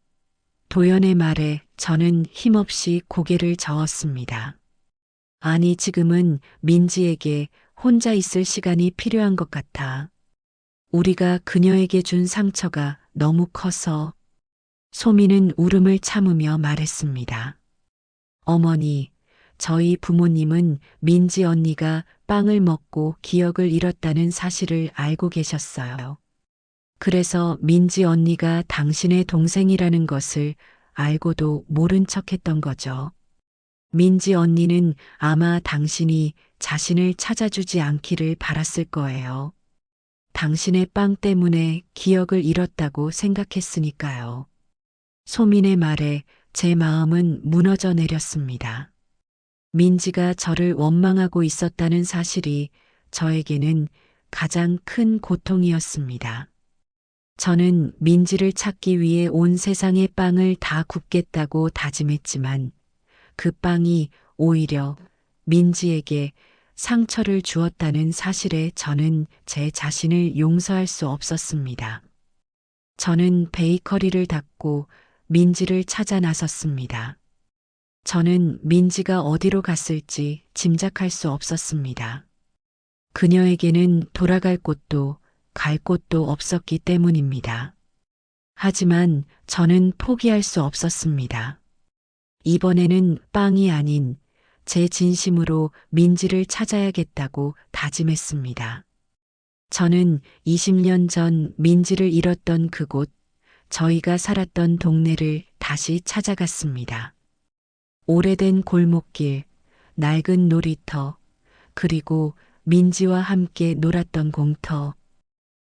도연의 말에 저는 힘없이 고개를 저었습니다. 아니, 지금은 민지에게 혼자 있을 시간이 필요한 것 같아. 우리가 그녀에게 준 상처가 너무 커서. 소미는 울음을 참으며 말했습니다. 어머니, 저희 부모님은 민지 언니가 빵을 먹고 기억을 잃었다는 사실을 알고 계셨어요. 그래서 민지 언니가 당신의 동생이라는 것을 알고도 모른 척했던 거죠. 민지 언니는 아마 당신이 자신을 찾아주지 않기를 바랐을 거예요. 당신의 빵 때문에 기억을 잃었다고 생각했으니까요. 소민의 말에 제 마음은 무너져 내렸습니다. 민지가 저를 원망하고 있었다는 사실이 저에게는 가장 큰 고통이었습니다. 저는 민지를 찾기 위해 온 세상의 빵을 다 굽겠다고 다짐했지만 그 빵이 오히려 민지에게 상처를 주었다는 사실에 저는 제 자신을 용서할 수 없었습니다. 저는 베이커리를 닫고 민지를 찾아 나섰습니다. 저는 민지가 어디로 갔을지 짐작할 수 없었습니다. 그녀에게는 돌아갈 곳도 갈 곳도 없었기 때문입니다. 하지만 저는 포기할 수 없었습니다. 이번에는 빵이 아닌 제 진심으로 민지를 찾아야겠다고 다짐했습니다. 저는 20년 전 민지를 잃었던 그곳, 저희가 살았던 동네를 다시 찾아갔습니다. 오래된 골목길, 낡은 놀이터, 그리고 민지와 함께 놀았던 공터,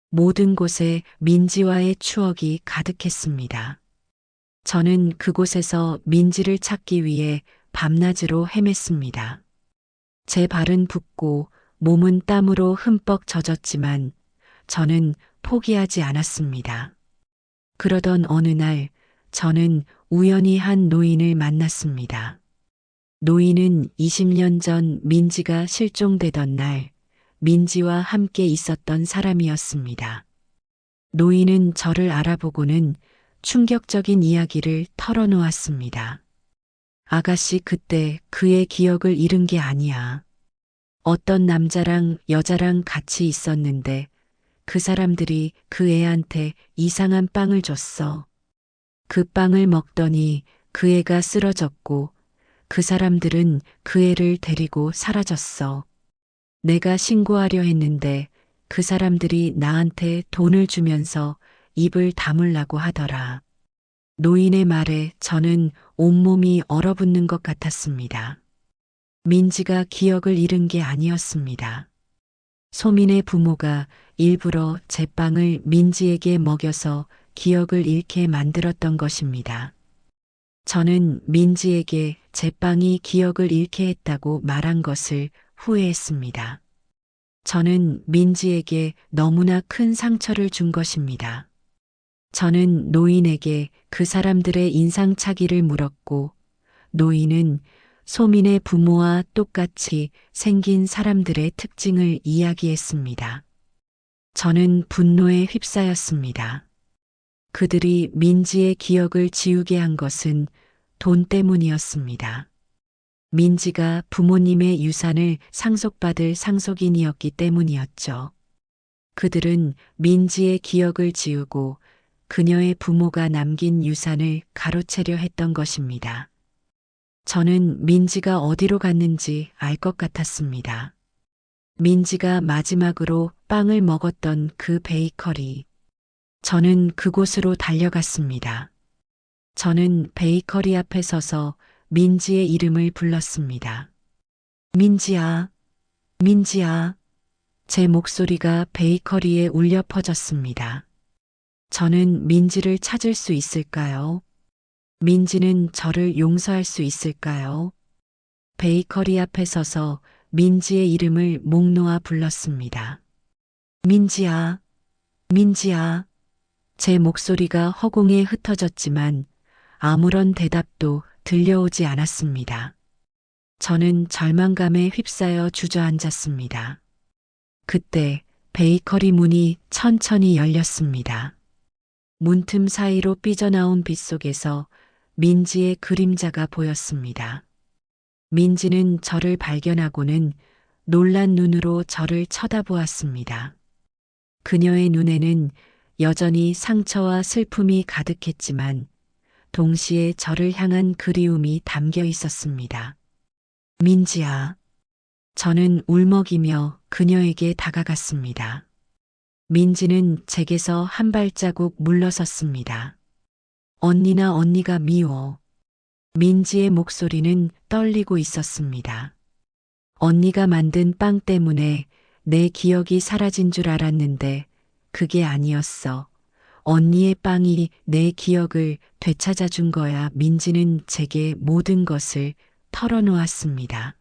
모든 곳에 민지와의 추억이 가득했습니다. 저는 그곳에서 민지를 찾기 위해 밤낮으로 헤맸습니다. 제 발은 붓고 몸은 땀으로 흠뻑 젖었지만 저는 포기하지 않았습니다. 그러던 어느 날 저는 우연히 한 노인을 만났습니다. 노인은 20년 전 민지가 실종되던 날 민지와 함께 있었던 사람이었습니다. 노인은 저를 알아보고는 충격적인 이야기를 털어놓았습니다. 아가씨, 그때 그의 기억을 잃은 게 아니야. 어떤 남자랑 여자랑 같이 있었는데 그 사람들이 그 애한테 이상한 빵을 줬어. 그 빵을 먹더니 그 애가 쓰러졌고 그 사람들은 그 애를 데리고 사라졌어. 내가 신고하려 했는데 그 사람들이 나한테 돈을 주면서 입을 다물라고 하더라. 노인의 말에 저는 온몸이 얼어붙는 것 같았습니다. 민지가 기억을 잃은 게 아니었습니다. 소민의 부모가 일부러 제빵을 민지에게 먹여서 기억을 잃게 만들었던 것입니다. 저는 민지에게 제빵이 기억을 잃게 했다고 말한 것을 후회했습니다. 저는 민지에게 너무나 큰 상처를 준 것입니다. 저는 노인에게 그 사람들의 인상착의를 물었고, 노인은 소민의 부모와 똑같이 생긴 사람들의 특징을 이야기했습니다. 저는 분노에 휩싸였습니다. 그들이 민지의 기억을 지우게 한 것은 돈 때문이었습니다. 민지가 부모님의 유산을 상속받을 상속인이었기 때문이었죠. 그들은 민지의 기억을 지우고 그녀의 부모가 남긴 유산을 가로채려 했던 것입니다. 저는 민지가 어디로 갔는지 알 것 같았습니다. 민지가 마지막으로 빵을 먹었던 그 베이커리. 저는 그곳으로 달려갔습니다. 저는 베이커리 앞에 서서 민지의 이름을 불렀습니다. 민지야, 민지야. 제 목소리가 베이커리에 울려 퍼졌습니다. 저는 민지를 찾을 수 있을까요? 민지는 저를 용서할 수 있을까요? 베이커리 앞에 서서 민지의 이름을 목 놓아 불렀습니다. 민지야, 민지야. 제 목소리가 허공에 흩어졌지만 아무런 대답도 들려오지 않았습니다. 저는 절망감에 휩싸여 주저앉았습니다. 그때 베이커리 문이 천천히 열렸습니다. 문틈 사이로 삐져나온 빛 속에서 민지의 그림자가 보였습니다. 민지는 저를 발견하고는 놀란 눈으로 저를 쳐다보았습니다. 그녀의 눈에는 여전히 상처와 슬픔이 가득했지만 동시에 저를 향한 그리움이 담겨 있었습니다. 민지야. 저는 울먹이며 그녀에게 다가갔습니다. 민지는 제게서 한 발자국 물러섰습니다. 언니나 언니가 미워. 민지의 목소리는 떨리고 있었습니다. 언니가 만든 빵 때문에 내 기억이 사라진 줄 알았는데 그게 아니었어. 언니의 빵이 내 기억을 되찾아 준 거야. 민지는 제게 모든 것을 털어놓았습니다.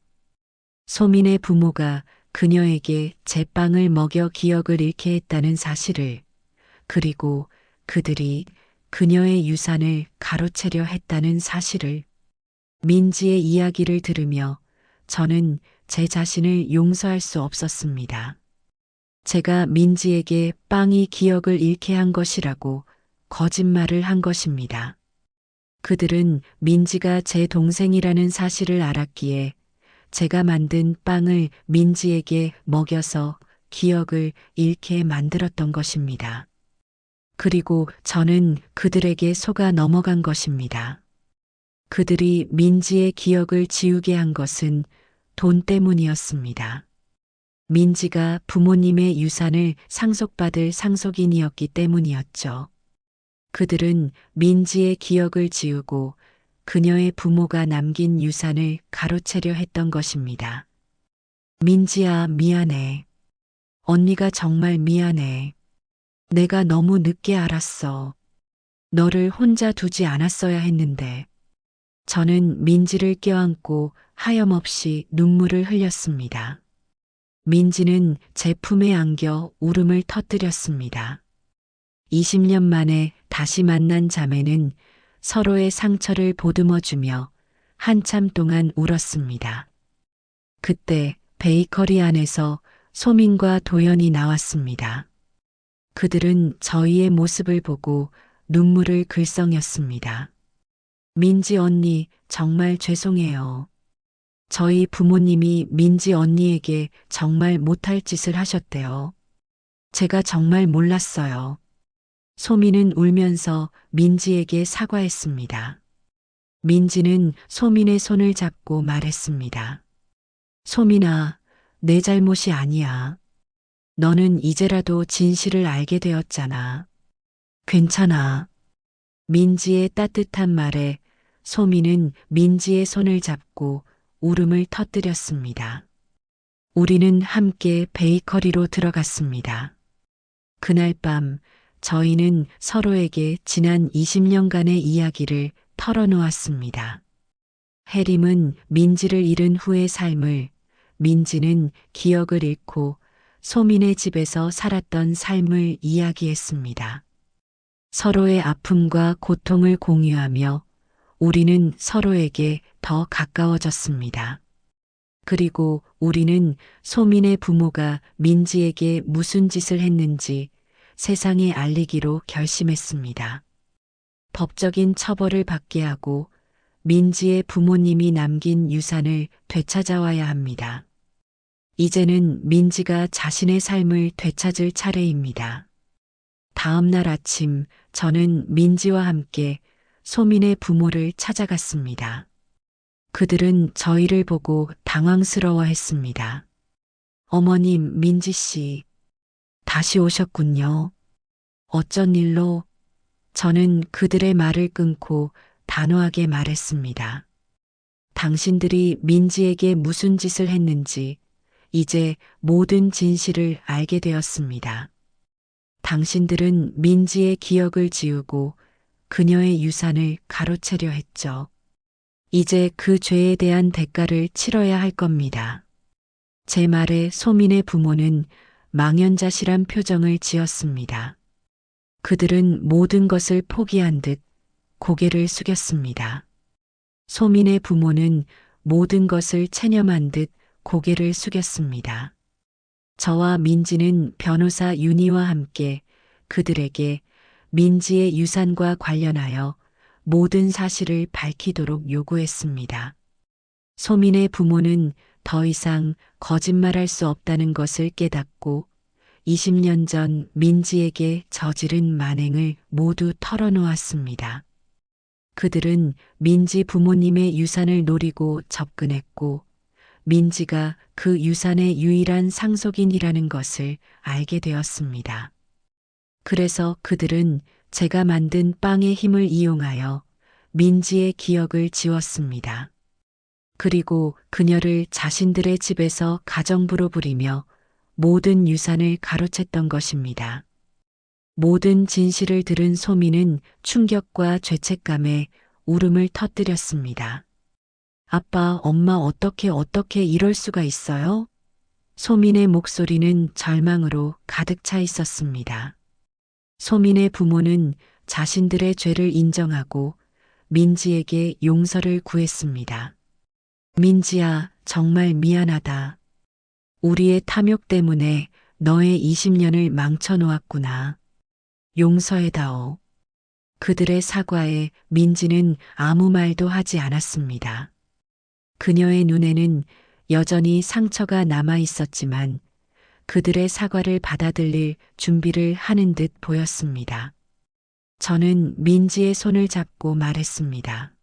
소민의 부모가 그녀에게 제 빵을 먹여 기억을 잃게 했다는 사실을, 그리고 그들이 그녀의 유산을 가로채려 했다는 사실을, 민지의 이야기를 들으며 저는 제 자신을 용서할 수 없었습니다. 제가 민지에게 빵이 기억을 잃게 한 것이라고 거짓말을 한 것입니다. 그들은 민지가 제 동생이라는 사실을 알았기에 제가 만든 빵을 민지에게 먹여서 기억을 잃게 만들었던 것입니다. 그리고 저는 그들에게 속아 넘어간 것입니다. 그들이 민지의 기억을 지우게 한 것은 돈 때문이었습니다. 민지가 부모님의 유산을 상속받을 상속인이었기 때문이었죠. 그들은 민지의 기억을 지우고 그녀의 부모가 남긴 유산을 가로채려 했던 것입니다. 민지야, 미안해. 언니가 정말 미안해. 내가 너무 늦게 알았어. 너를 혼자 두지 않았어야 했는데. 저는 민지를 껴안고 하염없이 눈물을 흘렸습니다. 민지는 제 품에 안겨 울음을 터뜨렸습니다. 20년 만에 다시 만난 자매는 서로의 상처를 보듬어주며 한참 동안 울었습니다. 그때 베이커리 안에서 소민과 도연이 나왔습니다. 그들은 저희의 모습을 보고 눈물을 글썽였습니다. 민지 언니, 정말 죄송해요. 저희 부모님이 민지 언니에게 정말 못할 짓을 하셨대요. 제가 정말 몰랐어요. 소민은 울면서 민지에게 사과했습니다. 민지는 소민의 손을 잡고 말했습니다. 소민아, 내 잘못이 아니야. 너는 이제라도 진실을 알게 되었잖아. 괜찮아. 민지의 따뜻한 말에 소민은 민지의 손을 잡고 울음을 터뜨렸습니다. 우리는 함께 베이커리로 들어갔습니다. 그날 밤 저희는 서로에게 지난 20년간의 이야기를 털어놓았습니다. 해림은 민지를 잃은 후의 삶을, 민지는 기억을 잃고 소민의 집에서 살았던 삶을 이야기했습니다. 서로의 아픔과 고통을 공유하며 우리는 서로에게 더 가까워졌습니다. 그리고 우리는 소민의 부모가 민지에게 무슨 짓을 했는지 세상에 알리기로 결심했습니다. 법적인 처벌을 받게 하고 민지의 부모님이 남긴 유산을 되찾아와야 합니다. 이제는 민지가 자신의 삶을 되찾을 차례입니다. 다음 날 아침 저는 민지와 함께 소민의 부모를 찾아갔습니다. 그들은 저희를 보고 당황스러워했습니다. 어머님, 민지 씨, 다시 오셨군요. 어쩐 일로? 저는 그들의 말을 끊고 단호하게 말했습니다. 당신들이 민지에게 무슨 짓을 했는지 이제 모든 진실을 알게 되었습니다. 당신들은 민지의 기억을 지우고 그녀의 유산을 가로채려 했죠. 이제 그 죄에 대한 대가를 치러야 할 겁니다. 제 말에 소민의 부모는 망연자실한 표정을 지었습니다. 그들은 모든 것을 포기한 듯 고개를 숙였습니다. 소민의 부모는 모든 것을 체념한 듯 고개를 숙였습니다. 저와 민지는 변호사 윤희와 함께 그들에게 민지의 유산과 관련하여 모든 사실을 밝히도록 요구했습니다. 소민의 부모는 더 이상 거짓말할 수 없다는 것을 깨닫고 20년 전 민지에게 저지른 만행을 모두 털어놓았습니다. 그들은 민지 부모님의 유산을 노리고 접근했고 민지가 그 유산의 유일한 상속인이라는 것을 알게 되었습니다. 그래서 그들은 제가 만든 빵의 힘을 이용하여 민지의 기억을 지웠습니다. 그리고 그녀를 자신들의 집에서 가정부로 부리며 모든 유산을 가로챘던 것입니다. 모든 진실을 들은 소민은 충격과 죄책감에 울음을 터뜨렸습니다. 아빠, 엄마 어떻게 이럴 수가 있어요? 소민의 목소리는 절망으로 가득 차 있었습니다. 소민의 부모는 자신들의 죄를 인정하고 민지에게 용서를 구했습니다. 민지야, 정말 미안하다. 우리의 탐욕 때문에 너의 20년을 망쳐놓았구나. 용서해다오. 그들의 사과에 민지는 아무 말도 하지 않았습니다. 그녀의 눈에는 여전히 상처가 남아 있었지만 그들의 사과를 받아들일 준비를 하는 듯 보였습니다. 저는 민지의 손을 잡고 말했습니다.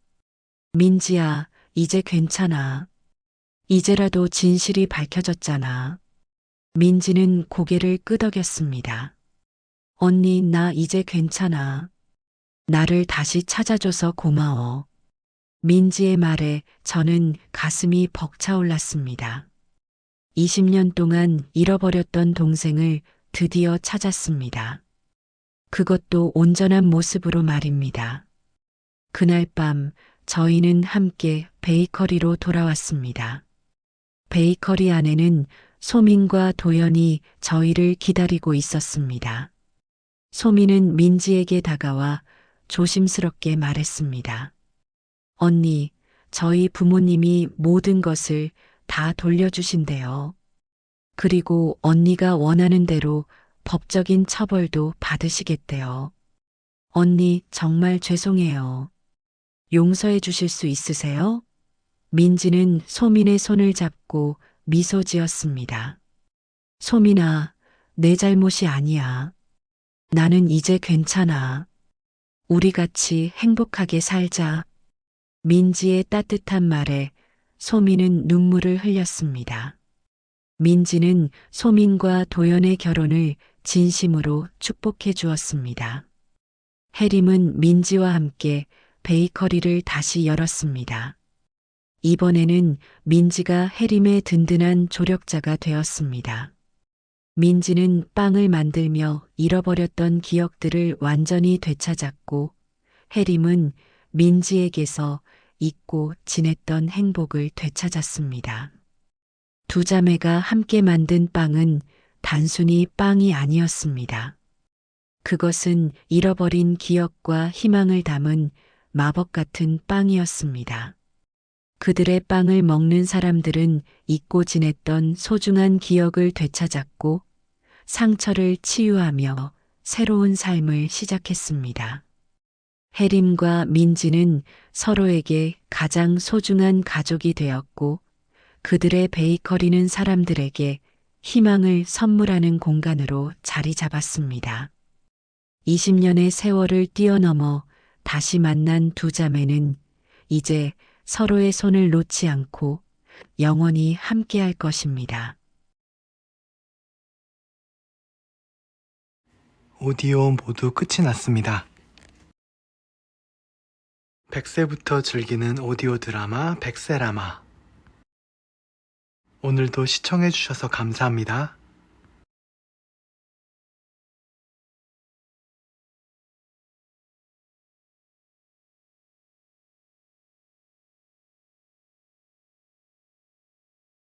민지야, 이제 괜찮아. 이제라도 진실이 밝혀졌잖아. 민지는 고개를 끄덕였습니다. 언니, 나 이제 괜찮아. 나를 다시 찾아줘서 고마워. 민지의 말에 저는 가슴이 벅차올랐습니다. 20년 동안 잃어버렸던 동생을 드디어 찾았습니다. 그것도 온전한 모습으로 말입니다. 그날 밤 저희는 함께 베이커리로 돌아왔습니다. 베이커리 안에는 소민과 도연이 저희를 기다리고 있었습니다. 소민은 민지에게 다가와 조심스럽게 말했습니다. 언니, 저희 부모님이 모든 것을 다 돌려주신대요. 그리고 언니가 원하는 대로 법적인 처벌도 받으시겠대요. 언니, 정말 죄송해요. 용서해 주실 수 있으세요? 민지는 소민의 손을 잡고 미소 지었습니다. 소민아, 내 잘못이 아니야. 나는 이제 괜찮아. 우리 같이 행복하게 살자. 민지의 따뜻한 말에 소민은 눈물을 흘렸습니다. 민지는 소민과 도연의 결혼을 진심으로 축복해 주었습니다. 해림은 민지와 함께 베이커리를 다시 열었습니다. 이번에는 민지가 해림의 든든한 조력자가 되었습니다. 민지는 빵을 만들며 잃어버렸던 기억들을 완전히 되찾았고, 해림은 민지에게서 잊고 지냈던 행복을 되찾았습니다. 두 자매가 함께 만든 빵은 단순히 빵이 아니었습니다. 그것은 잃어버린 기억과 희망을 담은 마법 같은 빵이었습니다. 그들의 빵을 먹는 사람들은 잊고 지냈던 소중한 기억을 되찾았고 상처를 치유하며 새로운 삶을 시작했습니다. 해림과 민지는 서로에게 가장 소중한 가족이 되었고 그들의 베이커리는 사람들에게 희망을 선물하는 공간으로 자리 잡았습니다. 20년의 세월을 뛰어넘어 다시 만난 두 자매는 이제 서로의 손을 놓지 않고 영원히 함께할 것입니다. 오디오 모두 끝이 났습니다. 100세부터 즐기는 오디오 드라마 백세라마. 오늘도 시청해주셔서 감사합니다.